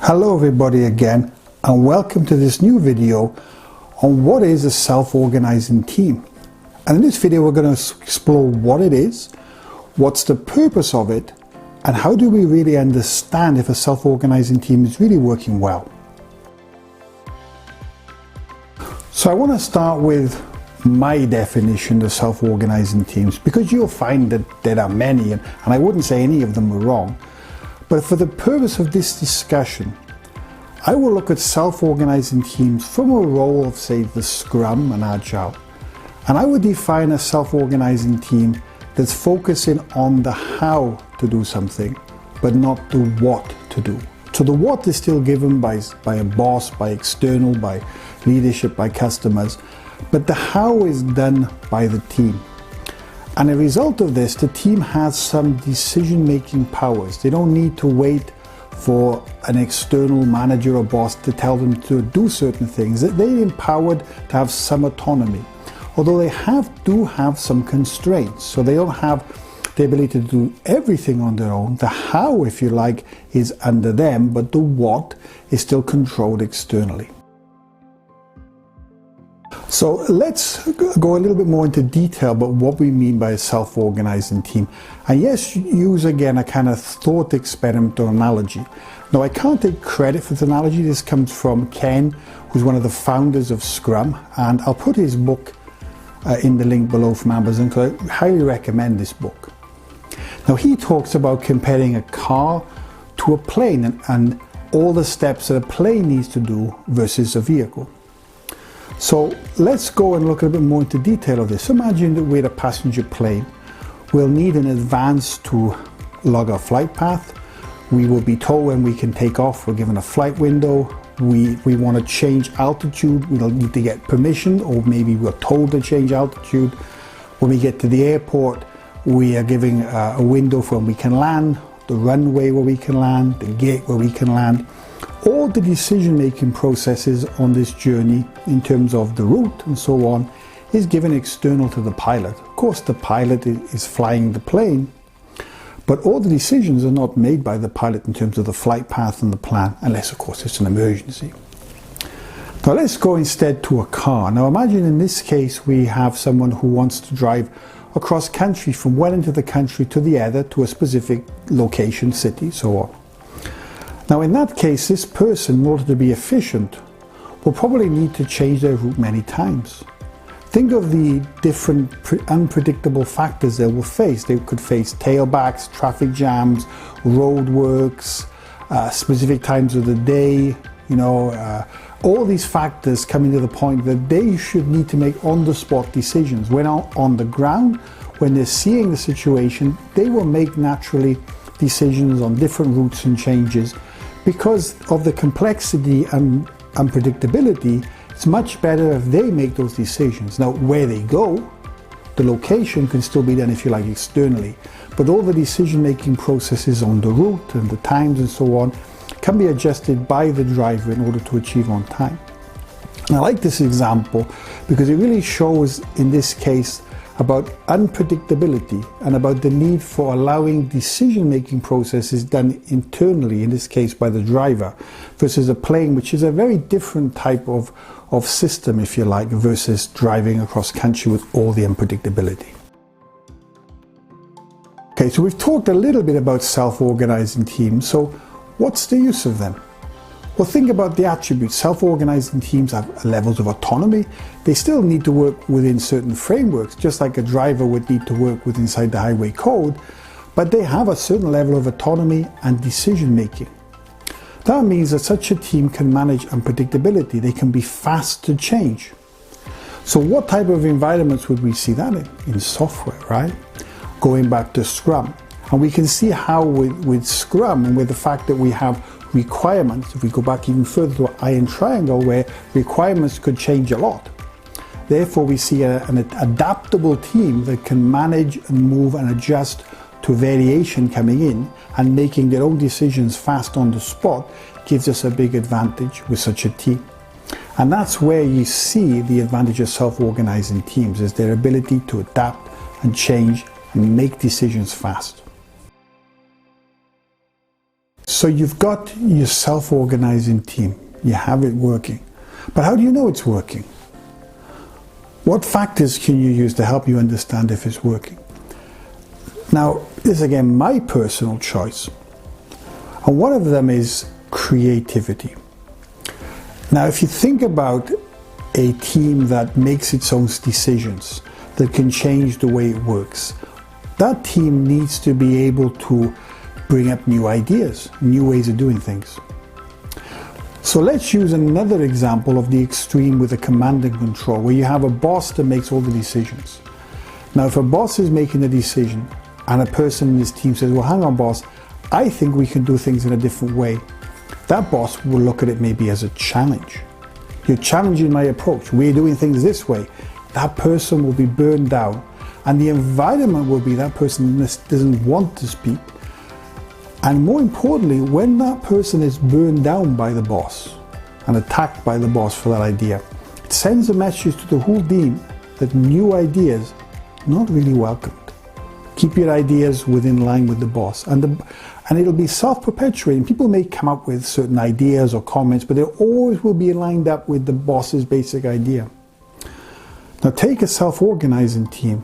Hello everybody again, and welcome to this new video on what is a self-organizing team. And in this video we're going to explore what it is, what's the purpose of it, and how do we really understand if a self-organizing team is really working well. So I want to start with my definition of self-organizing teams, because you'll find that there are many, and I wouldn't say any of them are wrong. But for the purpose of this discussion, I will look at self-organizing teams from a role of, say, the Scrum and Agile. And I would define a self-organizing team that's focusing on the how to do something, but not the what to do. So the what is still given by a boss, by external, by leadership, by customers, but the how is done by the team. And a result of this, the team has some decision-making powers. They don't need to wait for an external manager or boss to tell them to do certain things. They're empowered to have some autonomy, although they do have some constraints. So they don't have the ability to do everything on their own. The how, if you like, is under them, but the what is still controlled externally. So let's go a little bit more into detail about what we mean by a self-organizing team. And yes, use again a kind of thought experiment or analogy. Now, I can't take credit for the analogy. This comes from Ken, who's one of the founders of Scrum, and I'll put his book in the link below from Amazon, because I highly recommend this book. Now, he talks about comparing a car to a plane and all the steps that a plane needs to do versus a vehicle. So let's go and look a bit more into detail of this. Imagine that we're a passenger plane. We'll need an advance to log our flight path. We will be told when we can take off. We're given a flight window. We want to change altitude. We'll need to get permission, or maybe we're told to change altitude. When we get to the airport, we are giving a window for when we can land, the runway where we can land, the gate where we can land. All the decision-making processes on this journey in terms of the route and so on is given external to the pilot. Of course, the pilot is flying the plane, but all the decisions are not made by the pilot in terms of the flight path and the plan, unless, of course, it's an emergency. Now, let's go instead to a car. Now, imagine in this case we have someone who wants to drive across country from one end of the country to the other, to a specific location, city, so on. Now, in that case, this person, in order to be efficient, will probably need to change their route many times. Think of the different unpredictable factors they will face. They could face tailbacks, traffic jams, road works, specific times of the day, all these factors coming to the point that they should need to make on-the-spot decisions. When on the ground, when they're seeing the situation, they will make naturally decisions on different routes and changes. Because of the complexity and unpredictability, it's much better if they make those decisions. Now, where they go, the location can still be done, if you like, externally, but all the decision-making processes on the route and the times and so on can be adjusted by the driver in order to achieve on time. And I like this example because it really shows, in this case, about unpredictability and about the need for allowing decision-making processes done internally, in this case by the driver, versus a plane, which is a very different type of system, if you like, versus driving across country with all the unpredictability. Okay, so we've talked a little bit about self-organizing teams. So what's the use of them? Well, think about the attributes. Self-organizing teams have levels of autonomy. They still need to work within certain frameworks, just like a driver would need to work with inside the highway code, but they have a certain level of autonomy and decision-making. That means that such a team can manage unpredictability. They can be fast to change. So what type of environments would we see that in? In software, right? Going back to Scrum. And we can see how with Scrum, and with the fact that we have requirements, if we go back even further to an iron triangle, where requirements could change a lot. Therefore, we see an adaptable team that can manage and move and adjust to variation coming in, and making their own decisions fast on the spot gives us a big advantage with such a team. And that's where you see the advantage of self-organizing teams, is their ability to adapt and change and make decisions fast. So you've got your self-organizing team. You have it working. But how do you know it's working? What factors can you use to help you understand if it's working? Now, this is again my personal choice. And one of them is creativity. Now, if you think about a team that makes its own decisions, that can change the way it works, that team needs to be able to bring up new ideas, new ways of doing things. So let's use another example of the extreme with a command and control, where you have a boss that makes all the decisions. Now, if a boss is making a decision and a person in his team says, well, hang on, boss, I think we can do things in a different way, that boss will look at it maybe as a challenge. You're challenging my approach. We're doing things this way. That person will be burned down, and the environment will be that person doesn't want to speak. And more importantly, when that person is burned down by the boss and attacked by the boss for that idea, it sends a message to the whole team that new ideas are not really welcomed. Keep your ideas within line with the boss. And it'll be self-perpetuating. People may come up with certain ideas or comments, but they always will be lined up with the boss's basic idea. Now take a self-organizing team.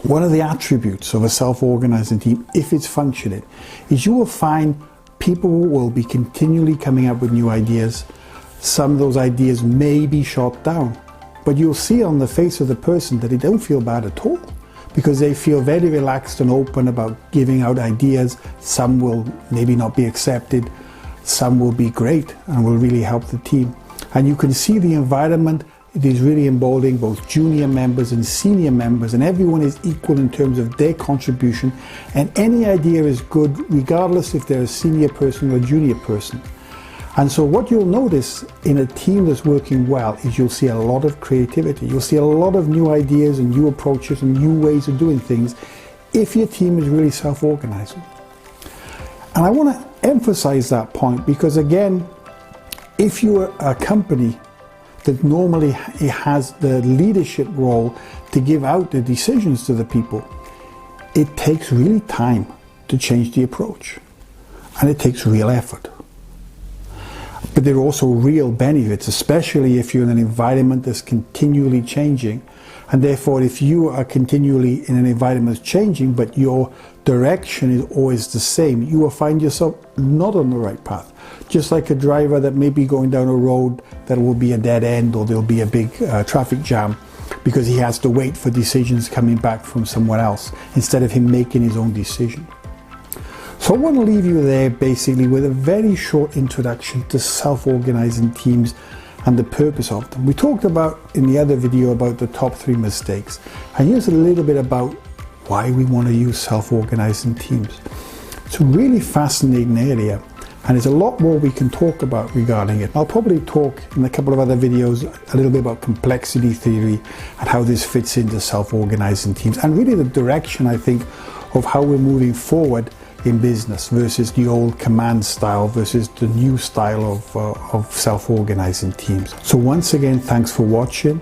One of the attributes of a self-organizing team, if it's functioning, is you will find people will be continually coming up with new ideas. Some of those ideas may be shot down, but you'll see on the face of the person that they don't feel bad at all, because they feel very relaxed and open about giving out ideas. Some will maybe not be accepted, some will be great and will really help the team. And you can see the environment. It is really emboldening both junior members and senior members, and everyone is equal in terms of their contribution, and any idea is good regardless if they're a senior person or a junior person. And so what you'll notice in a team that's working well is you'll see a lot of creativity. You'll see a lot of new ideas and new approaches and new ways of doing things if your team is really self-organizing. And I want to emphasize that point because, again, if you're a company that normally it has the leadership role to give out the decisions to the people, it takes really time to change the approach, and it takes real effort. But there are also real benefits, especially if you're in an environment that's continually changing, and therefore if you are continually in an environment that's changing but your direction is always the same, you will find yourself not on the right path. Just like a driver that may be going down a road that will be a dead end, or there'll be a big traffic jam because he has to wait for decisions coming back from someone else instead of him making his own decision. So I want to leave you there basically with a very short introduction to self-organizing teams and the purpose of them. We talked about in the other video about the top 3 mistakes, and here's a little bit about why we want to use self-organizing teams. It's a really fascinating area, and there's a lot more we can talk about regarding it. I'll probably talk in a couple of other videos a little bit about complexity theory and how this fits into self-organizing teams, and really the direction, I think, of how we're moving forward in business versus the old command style versus the new style of self-organizing teams. So once again, thanks for watching.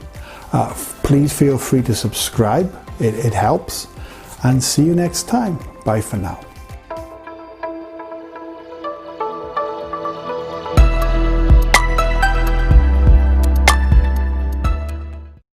Please feel free to subscribe. It helps. And see you next time. Bye for now.